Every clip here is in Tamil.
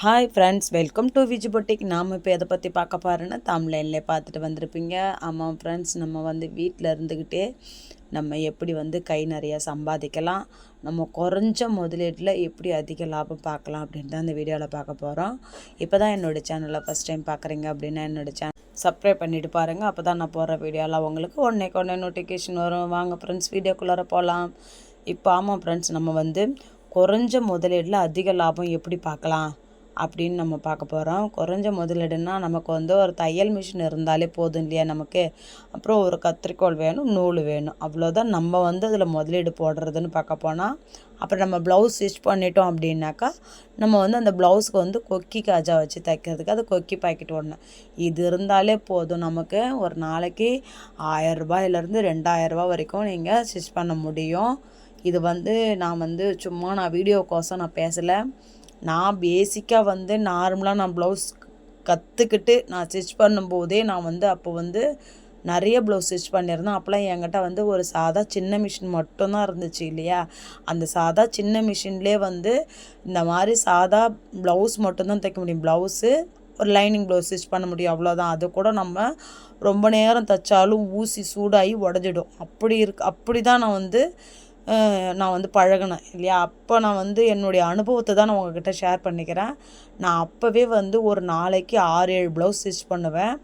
Hi friends, welcome to Viji boutique. நாம் இப்போ எதை பற்றி பார்க்க போகிறோன்னா தம்ப்லைன்லேயே பார்த்துட்டு வந்திருப்பீங்க. ஆமாம் ஃப்ரெண்ட்ஸ், நம்ம வந்து வீட்டில் இருந்துக்கிட்டே நம்ம எப்படி வந்து கை நிறையா சம்பாதிக்கலாம், நம்ம குறைஞ்ச முதலீட்டில் எப்படி அதிக லாபம் பார்க்கலாம் அப்படின்னு தான் இந்த வீடியோவில் பார்க்க போகிறோம். இப்போ தான் என்னோடய சேனலை ஃபஸ்ட் டைம் பார்க்குறீங்க அப்படின்னா என்னோடய சேனல் சப்ஸ்கிரைப் பண்ணிவிட்டு பாருங்கள். அப்போ தான் நான் போடுற வீடியோலாம் உங்களுக்கு ஒன்றே நோட்டிஃபிகேஷன் வரும். வாங்க ஃப்ரெண்ட்ஸ், வீடியோக்குள்ளார போகலாம். இப்போ ஆமாம் ஃப்ரெண்ட்ஸ், நம்ம வந்து குறைஞ்ச முதலீட்டில் அதிக லாபம் எப்படி பார்க்கலாம் அப்படின்னு நம்ம பார்க்க போகிறோம். குறைஞ்ச முதலீடுனா நமக்கு வந்து ஒரு தையல் மிஷின் இருந்தாலே போதும் இல்லையா நமக்கு. அப்புறம் ஒரு கத்திரிக்கோல் வேணும், நூல் வேணும், அவ்வளோதான். நம்ம வந்து அதில் முதலீடு போடுறதுன்னு பார்க்க போனால், அப்புறம் நம்ம ப்ளவுஸ் ஸ்டிச் பண்ணிட்டோம் அப்படின்னாக்கா நம்ம வந்து அந்த ப்ளவுஸுக்கு வந்து கொக்கி காஜா வச்சு தைக்கிறதுக்கு அது கொக்கி பாக்கெட் ஒன்று இது இருந்தாலே போதும். நமக்கு ஒரு நாளைக்கு 1000 ரூபாயிலேருந்து 2000 வரைக்கும் நீங்கள் ஸ்டிச் பண்ண முடியும். இது வந்து நான் சும்மா வீடியோக்கோசம் நான் பேசலை. நான் பேசிக்காக வந்து நார்மலாக நான் ப்ளவுஸ் கற்றுக்கிட்டு நான் ஸ்டிச் பண்ணும்போதே நான் வந்து அப்போ வந்து நிறைய ப்ளவுஸ் ஸ்டிச் பண்ணியிருந்தேன். அப்போலாம் என்கிட்ட வந்து ஒரு சாதா சின்ன மிஷின் மட்டும்தான் இருந்துச்சு இல்லையா. அந்த சாதா சின்ன மிஷின்லேயே வந்து இந்த மாதிரி சாதா ப்ளவுஸ் மட்டும்தான் தைக்க முடியும். ப்ளவுஸு ஒரு லைனிங் ப்ளவுஸ் ஸ்டிச் பண்ண முடியும், அவ்வளோதான். அது கூட நம்ம ரொம்ப நேரம் தைச்சாலும் ஊசி சூடாகி உடஞ்சிடும். அப்படி தான் நான் வந்து பழகினேன் இல்லையா. அப்போ நான் வந்து என்னுடைய அனுபவத்தை தான் நான் உங்ககிட்ட ஷேர் பண்ணிக்கிறேன். நான் அப்போவே வந்து ஒரு நாளைக்கு 6-7 ப்ளவுஸ் ஸ்டிச் பண்ணுவேன்.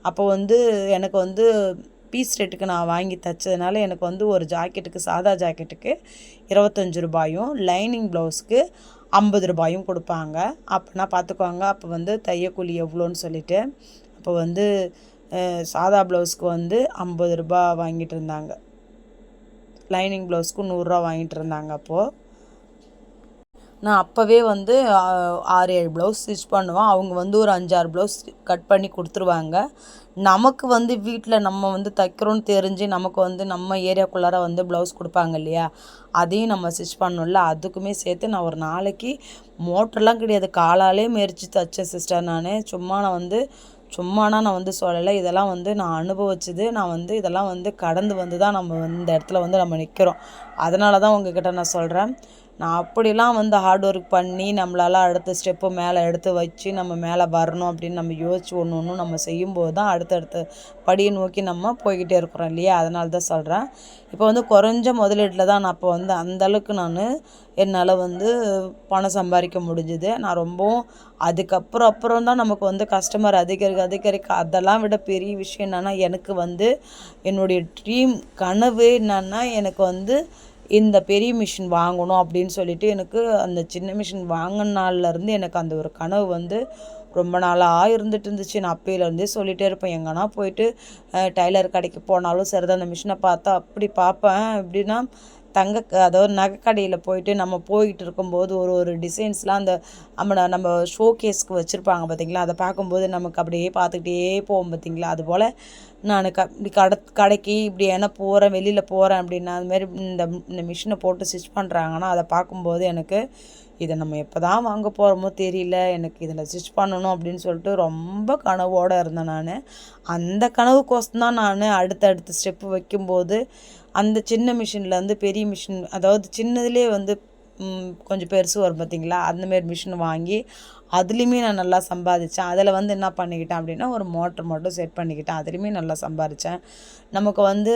அப்போ வந்து எனக்கு வந்து பீஸ் ரேட்டுக்கு நான் வாங்கி தைச்சதுனால எனக்கு வந்து ஒரு ஜாக்கெட்டுக்கு, சாதா ஜாக்கெட்டுக்கு 25 ரூபாயும், லைனிங் ப்ளவுஸ்க்கு 50 ரூபாயும் கொடுப்பாங்க. அப்போனா பார்த்துக்குவாங்க அப்போ வந்து தையக்கூலி எவ்வளோன்னு சொல்லிட்டு. அப்போ வந்து சாதா ப்ளவுஸ்க்கு வந்து 50 ரூபா வாங்கிட்டு இருந்தாங்க, லைனிங் ப்ளவுஸ்க்கு 100 ரூபா வாங்கிட்டு இருந்தாங்க. அப்போது நான் அப்போவே வந்து 6-7 ப்ளவுஸ் ஸ்டிச் பண்ணுவேன். அவங்க வந்து ஒரு 5-6 ப்ளவுஸ் கட் பண்ணி கொடுத்துருவாங்க. நமக்கு வந்து வீட்டில் நம்ம வந்து தைக்கிறோன்னு தெரிஞ்சு நமக்கு வந்து நம்ம ஏரியாக்குள்ளார வந்து ப்ளவுஸ் கொடுப்பாங்க இல்லையா, அதையும் நம்ம ஸ்டிச் பண்ணணும்ல. அதுக்குமே சேர்த்து நான் ஒரு நாளைக்கு மோட்டர்லாம் கிடையாது, காலாலே மெரிச்சு தைச்சேன் சிஸ்டர். சும்மானா நான் வந்து சொல்லலை. இதெல்லாம் வந்து நான் அனுபவிச்சது. நான் வந்து இதெல்லாம் வந்து கடந்து வந்து தான் நம்ம இந்த இடத்துல வந்து நம்ம நிற்கிறோம். அதனால தான் உங்ககிட்ட நான் சொல்கிறேன். நான் அப்படிலாம் வந்து ஹார்ட் ஒர்க் பண்ணி நம்மளால் அடுத்த ஸ்டெப்பு மேலே எடுத்து வச்சு நம்ம மேலே வரணும் அப்படின்னு நம்ம யோசிச்சு ஒன்று நம்ம செய்யும்போது தான் அடுத்தடுத்த படியை நோக்கி நம்ம போய்கிட்டே இருக்கிறோம் இல்லையா. அதனால தான் சொல்கிறேன். இப்போ வந்து குறைஞ்ச முதலீட்டில் தான் நான் அப்போ வந்து அந்தளவுக்கு என்னால் வந்து பணம் சம்பாதிக்க முடிஞ்சுது. நான் ரொம்பவும் அப்புறம் தான் நமக்கு வந்து கஸ்டமர் அதிகரிக்க அதெல்லாம் விட பெரிய விஷயம் என்னென்னா, எனக்கு வந்து என்னுடைய ட்ரீம் கனவு என்னென்னா, எனக்கு வந்து இந்த பெரிய மிஷின் வாங்கணும் அப்படின்னு சொல்லிட்டு எனக்கு அந்த சின்ன மிஷின் வாங்கின நாள்லேருந்து எனக்கு அந்த ஒரு கனவு வந்து ரொம்ப நாளாக இருந்துட்டு இருந்துச்சு. நான் அப்பையிலேருந்தே சொல்லிகிட்டே இருப்பேன். எங்கன்னா போயிட்டு டைலர் கடைக்கு போனாலும் சரிதான், அந்த மிஷினை பார்த்தா அப்படி பார்ப்பேன். எப்படின்னா அதாவது நகைக்கடையில் போயிட்டு நம்ம போய்கிட்டு இருக்கும்போது ஒரு டிசைன்ஸ்லாம் நம்ம ஷோ கேஸ்க்கு வச்சுருப்பாங்க பார்த்தீங்களா, அதை பார்க்கும்போது நமக்கு அப்படியே பார்த்துக்கிட்டே போவோம் பார்த்தீங்களா. அதுபோல் நான் இப்படி கடைக்கு இப்படி வெளியில் போகிறேன் அப்படின்னா அதுமாரி இந்த மிஷினை போட்டு ஸ்டிச் பண்ணுறாங்கன்னா அதை பார்க்கும்போது எனக்கு இதை நம்ம எப்போ தான் வாங்க போகிறோமோ தெரியல, எனக்கு இதில் ஸ்டிச் பண்ணணும் அப்படின்னு சொல்லிட்டு ரொம்ப கனவோடு இருந்தேன் நான். அந்த கனவுக்கோசம் தான் நான் அடுத்தடுத்த ஸ்டெப்பு வைக்கும்போது அந்த சின்ன மிஷின்லேருந்து பெரிய மிஷின், அதாவது சின்னதுலேயே வந்து கொஞ்சம் பெருசு வரும் பார்த்திங்களா, அந்தமாரி மிஷின் வாங்கி அதுலேயுமே நான் நல்லா சம்பாதிச்சேன். அதில் வந்து என்ன பண்ணிக்கிட்டேன் அப்படின்னா, ஒரு மோட்ரு மட்டும் செட் பண்ணிக்கிட்டேன். அதுலேயுமே நல்லா சம்பாதிச்சேன். நமக்கு வந்து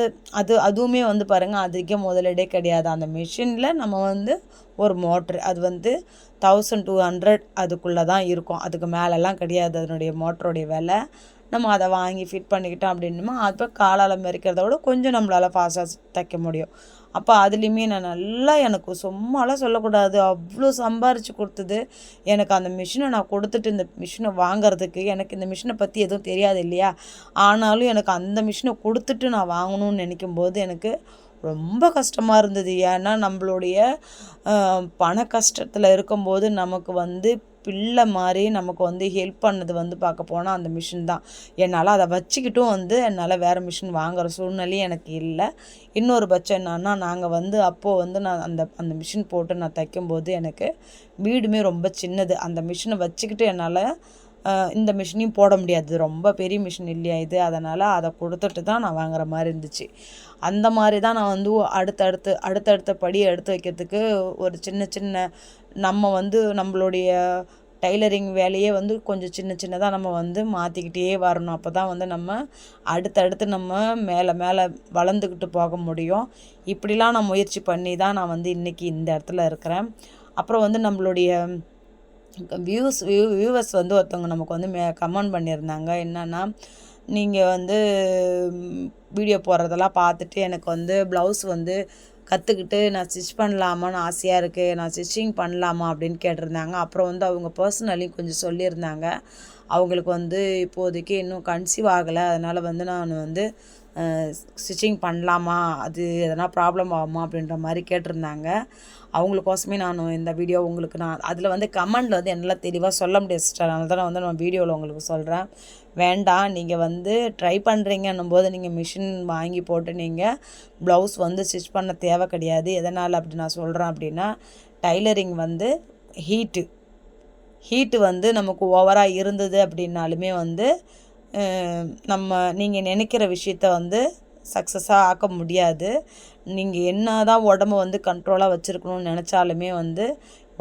அதுவுமே வந்து பாருங்கள், அதிக முதலீடே கிடையாது. அந்த மிஷினில் நம்ம வந்து ஒரு மோட்ரு, அது வந்து 1200 அதுக்குள்ளே தான் இருக்கும், அதுக்கு மேலெல்லாம் கிடையாது அதனுடைய மோட்டருடைய விலை. நம்ம அதை வாங்கி ஃபிட் பண்ணிக்கிட்டோம் அப்படின்னுமா அப்போ காலால் மெரிக்கிறத விட கொஞ்சம் நம்மளால் ஃபாஸ்ட்டாக தைக்க முடியும். அப்போ அதுலேயுமே நான் நல்லா, எனக்கு சும்மாலாம் சொல்லக்கூடாது, அவ்வளோ சம்பாரித்து கொடுத்தது எனக்கு அந்த மிஷினை. நான் கொடுத்துட்டு இந்த மிஷினை வாங்கிறதுக்கு எனக்கு இந்த மிஷினை பற்றி எதுவும் தெரியாது இல்லையா. ஆனாலும் எனக்கு அந்த மிஷினை கொடுத்துட்டு நான் வாங்கணும்னு நினைக்கும்போது எனக்கு ரொம்ப கஷ்டமாக இருந்தது. ஏன்னா நம்மளுடைய பண கஷ்டத்தில் இருக்கும்போது நமக்கு வந்து பிள்ளை மாதிரி நமக்கு வந்து ஹெல்ப் பண்ணது வந்து பார்க்க போனால் அந்த மிஷின் தான். என்னால் அதை வச்சுக்கிட்டும் வந்து என்னால் வேறு மிஷின் வாங்குகிற சூழ்நிலையும் எனக்கு இல்லை. இன்னொரு பட்சம் என்னன்னா, நாங்கள் வந்து அப்போது வந்து நான் அந்த மிஷின் போட்டு நான் தைக்கும்போது எனக்கு வீடுமே ரொம்ப சின்னது. அந்த மிஷினை வச்சுக்கிட்டு என்னால் இந்த மிஷினையும் போட முடியாது, ரொம்ப பெரிய மிஷின் இல்லையா இது. அதனால் அதை கொடுத்துட்டு தான் நான் வாங்குற மாதிரி இருந்துச்சு. அந்த மாதிரி தான் நான் வந்து அடுத்தடுத்த படியை எடுத்து வைக்கிறதுக்கு ஒரு சின்ன நம்ம வந்து நம்மளுடைய டைலரிங் வேலையே வந்து கொஞ்சம் சின்ன சின்னதாக நம்ம வந்து மாற்றிக்கிட்டே வரணும். அப்போ தான் வந்து நம்ம அடுத்தடுத்து நம்ம மேலே மேலே வளர்ந்துக்கிட்டு போக முடியும். இப்படிலாம் நான் முயற்சி பண்ணி தான் நான் வந்து இன்றைக்கி இந்த இடத்துல இருக்கிறேன். அப்புறம் வந்து நம்மளுடைய வியூவர்ஸ் வந்து ஒருத்தவங்க நமக்கு வந்து கமெண்ட் பண்ணியிருந்தாங்க. என்னென்னா, நீங்கள் வந்து வீடியோ போடுறதெல்லாம் பார்த்துட்டு எனக்கு வந்து ப்ளவுஸ் வந்து கற்றுக்கிட்டு நான் ஸ்டிச் பண்ணலாமான்னு ஆசையாக இருக்குது, நான் ஸ்டிச்சிங் பண்ணலாமா அப்படின்னு கேட்டிருந்தாங்க. அப்புறம் வந்து அவங்க பர்சனலையும் கொஞ்சம் சொல்லியிருந்தாங்க. அவங்களுக்கு வந்து இப்போதைக்கு இன்னும் கன்சீவ் ஆகலை, அதனால் வந்து நான் வந்து ஸ்டிச்சிங் பண்ணலாமா, அது எதனா ப்ராப்ளம் ஆகுமா அப்படின்ற மாதிரி கேட்டிருந்தாங்க. அவங்களுக்கோசமே நான் இந்த வீடியோ உங்களுக்கு நான் அதில் வந்து கமெண்டில் வந்து என்னால் தெளிவாக சொல்ல முடியாது சிஸ்டர். அதனால தான் வந்து நான் வீடியோவில் உங்களுக்கு சொல்கிறேன். வேண்டாம், நீங்கள் வந்து ட்ரை பண்ணுறீங்கன்னும் போது நீங்கள் மிஷின் வாங்கி போட்டு நீங்கள் ப்ளவுஸ் வந்து ஸ்டிச் பண்ண தேவை கிடையாது. எதனால் அப்படி நான் சொல்கிறேன் அப்படின்னா, டைலரிங் வந்து ஹீட்டு வந்து நமக்கு ஓவராக இருந்தது அப்படின்னாலுமே வந்து நீங்கள் நினைக்கிற விஷயத்த வந்து சக்ஸஸாக ஆக்க முடியாது. நீங்கள் என்ன தான் உடம்பு வந்து கண்ட்ரோலாக வச்சுருக்கணும்னு நினச்சாலுமே வந்து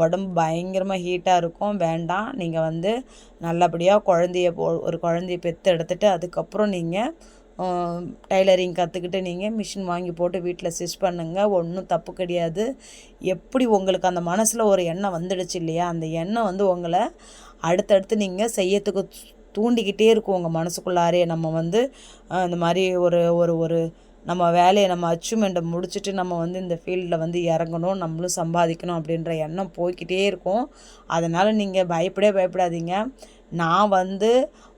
உடம்பு பயங்கரமாக ஹீட்டாக இருக்கும். வேண்டாம், நீங்கள் வந்து நல்லபடியாக ஒரு குழந்தைய பெற்று எடுத்துகிட்டு அதுக்கப்புறம் நீங்கள் டைலரிங் கற்றுக்கிட்டு நீங்கள் மிஷின் வாங்கி போட்டு வீட்டில் ஸ்டிச் பண்ணுங்கள். ஒன்றும் தப்பு கிடையாது. எப்படி உங்களுக்கு அந்த மனசில் ஒரு எண்ணம் வந்துடுச்சு இல்லையா, அந்த எண்ணம் வந்து உங்களை அடுத்தடுத்து நீங்கள் செய்யறதுக்கு தூண்டிக்கிட்டே இருக்கும் உங்கள் மனசுக்குள்ளாரே. நம்ம வந்து இந்த மாதிரி ஒரு ஒரு ஒரு நம்ம வேலையை நம்ம அச்சீவ்மெண்ட்டை முடிச்சுட்டு நம்ம வந்து இந்த ஃபீல்டில் வந்து இறங்கணும், நம்மளும் சம்பாதிக்கணும் அப்படின்ற எண்ணம் போய்கிட்டே இருக்கும். அதனால் நீங்கள் பயப்படாதீங்க. நான் வந்து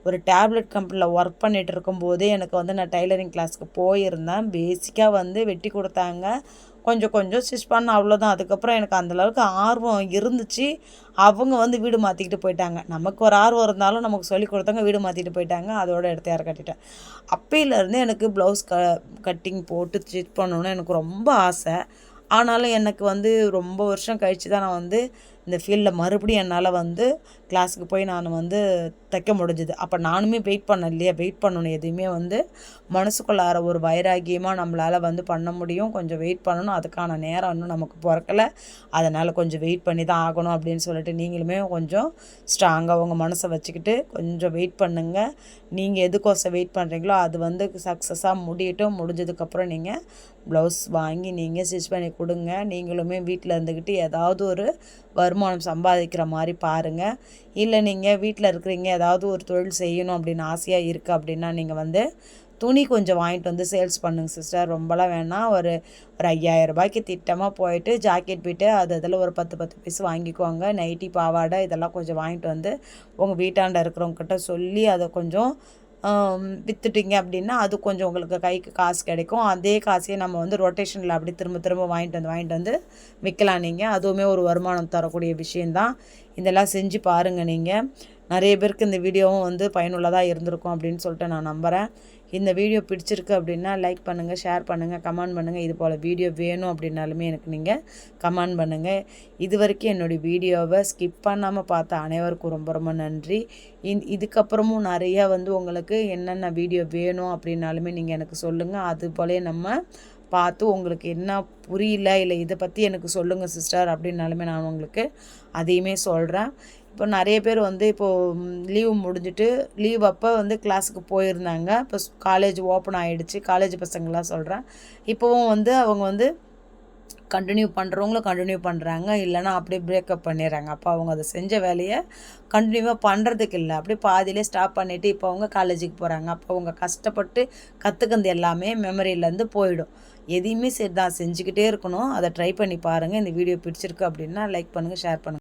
ஒரு டேப்லெட் கம்பெனியில் ஒர்க் பண்ணிகிட்டு இருக்கும்போதே எனக்கு வந்து நான் டைலரிங் கிளாஸுக்கு போயிருந்தேன். பேசிக்காக வந்து வெட்டி கொடுத்தாங்க, கொஞ்சம் கொஞ்சம் ஸ்டிச் பண்ண, அவ்வளோதான். அதுக்கப்புறம் எனக்கு அந்தளவுக்கு ஆர்வம் இருந்துச்சு. அவங்க வந்து வீடு மாற்றிக்கிட்டு போயிட்டாங்க. நமக்கு ஒரு ஆர்வம் இருந்தாலும் நமக்கு சொல்லி கொடுத்தாங்க, வீடு மாற்றிட்டு போயிட்டாங்க. அதோட இடத்த யாரை கட்டிட்டேன். அப்பையிலேருந்து எனக்கு ப்ளவுஸ் கட்டிங் போட்டு ஸ்டிச் பண்ணணுன்னு எனக்கு ரொம்ப ஆசை. ஆனாலும் எனக்கு வந்து ரொம்ப வருஷம் கழித்து தான் நான் வந்து இந்த ஃபீல்டில் மறுபடியும் என்னால் வந்து கிளாஸுக்கு போய் நான் வந்து தைக்க முடிஞ்சுது. அப்போ நானுமே வெயிட் பண்ணணும். எதுவுமே வந்து மனசுக்குள்ளார ஒரு வைராகியமாக நம்மளால் வந்து பண்ண முடியும். கொஞ்சம் வெயிட் பண்ணணும், அதுக்கான நேரம் இன்னும் நமக்கு பிறக்கலை. அதனால் கொஞ்சம் வெயிட் பண்ணி தான் ஆகணும் அப்படின்னு சொல்லிட்டு நீங்களுமே கொஞ்சம் ஸ்ட்ராங்காக உங்கள் மனசை வச்சுக்கிட்டு கொஞ்சம் வெயிட் பண்ணுங்கள். நீங்கள் எதுக்கோசம் வெயிட் பண்ணுறீங்களோ அது வந்து சக்ஸஸாக முடியட்டும். முடிஞ்சதுக்கப்புறம் நீங்கள் ப்ளவுஸ் வாங்கி நீங்கள் ஸ்டிச் பண்ணி கொடுங்க. நீங்களுமே வீட்டில் இருந்துக்கிட்டு ஏதாவது ஒரு வருமானம் சம்பாதிக்கிற மாதிரி பாருங்கள். இல்லை நீங்கள் வீட்டில் இருக்கிறீங்க, ஏதாவது ஒரு தொழில் செய்யணும் அப்படின்னு ஆசையாக இருக்குது அப்படின்னா நீங்கள் வந்து துணி கொஞ்சம் வாங்கிட்டு வந்து சேல்ஸ் பண்ணுங்கள் சிஸ்டர். ரொம்பலாம் வேணாம். ஒரு 5000 ரூபாய்க்கு திட்டமாக போயிட்டு ஜாக்கெட் போய்ட்டு அதில் ஒரு 10 பீஸ் வாங்கிக்குவாங்க. நைட்டி, பாவாடை இதெல்லாம் கொஞ்சம் வாங்கிட்டு வந்து உங்கள் வீட்டாண்ட இருக்கிறவங்கக்கிட்ட சொல்லி அதை கொஞ்சம் விற்றுட்டிங்க அப்படின்னா அது கொஞ்சம் உங்களுக்கு கைக்கு காசு கிடைக்கும். அதே காசையே நம்ம வந்து ரொட்டேஷனில் அப்படி திரும்ப வாங்கிட்டு வந்து விற்கலாம். நீங்கள் அதுவுமே ஒரு வருமானம் தரக்கூடிய விஷயந்தான். இதெல்லாம் செஞ்சு பாருங்கள். நீங்கள் நிறைய பேருக்கு இந்த வீடியோவும் வந்து பயனுள்ளதாக இருந்திருக்கும் அப்படின்னு சொல்லிட்டு நான் நம்புகிறேன். இந்த வீடியோ பிடிச்சிருக்கு அப்படின்னா லைக் பண்ணுங்கள், ஷேர் பண்ணுங்கள், கமெண்ட் பண்ணுங்கள். இது போல் வீடியோ வேணும் அப்படின்னாலுமே எனக்கு நீங்கள் கமெண்ட் பண்ணுங்கள். இது வரைக்கும் என்னுடைய வீடியோவை ஸ்கிப் பண்ணாமல் பார்த்த அனைவருக்கும் ரொம்ப ரொம்ப நன்றி. இதுக்கப்புறமும் நிறையா வந்து உங்களுக்கு என்னென்ன வீடியோ வேணும் அப்படின்னாலுமே நீங்கள் எனக்கு சொல்லுங்கள். அது போலே நம்ம பார்த்து உங்களுக்கு என்ன புரியல, இல்லை இதை பற்றி எனக்கு சொல்லுங்கள் சிஸ்டர் அப்படின்னாலுமே நான் உங்களுக்கு அதையுமே சொல்கிறேன். இப்போ நிறைய பேர் வந்து இப்போது லீவு முடிஞ்சிட்டு லீவ் அப்போ வந்து கிளாஸுக்கு போயிருந்தாங்க. இப்போ காலேஜ் ஓப்பன் ஆகிடுச்சு. காலேஜ் பசங்களாம் சொல்கிறேன். இப்போவும் வந்து அவங்க வந்து கண்டினியூ பண்ணுறாங்க, இல்லைனா அப்படியே பிரேக்கப் பண்ணிடுறாங்க. அப்போ அவங்க அதை செஞ்ச வேலையை கண்டினியூவாக பண்ணுறதுக்கு இல்லை, அப்படியே பாதியிலே ஸ்டாப் பண்ணிவிட்டு இப்போ அவங்க காலேஜுக்கு போகிறாங்க. அப்போ அவங்க கஷ்டப்பட்டு கற்றுக்கிறது எல்லாமே மெமரியிலேருந்து போயிடும். எதையுமே சரி தான் செஞ்சுக்கிட்டே இருக்கணும். அதை ட்ரை பண்ணி பாருங்கள். இந்த வீடியோ பிடிச்சிருக்கு அப்படின்னா லைக் பண்ணுங்கள், ஷேர் பண்ணுங்கள்.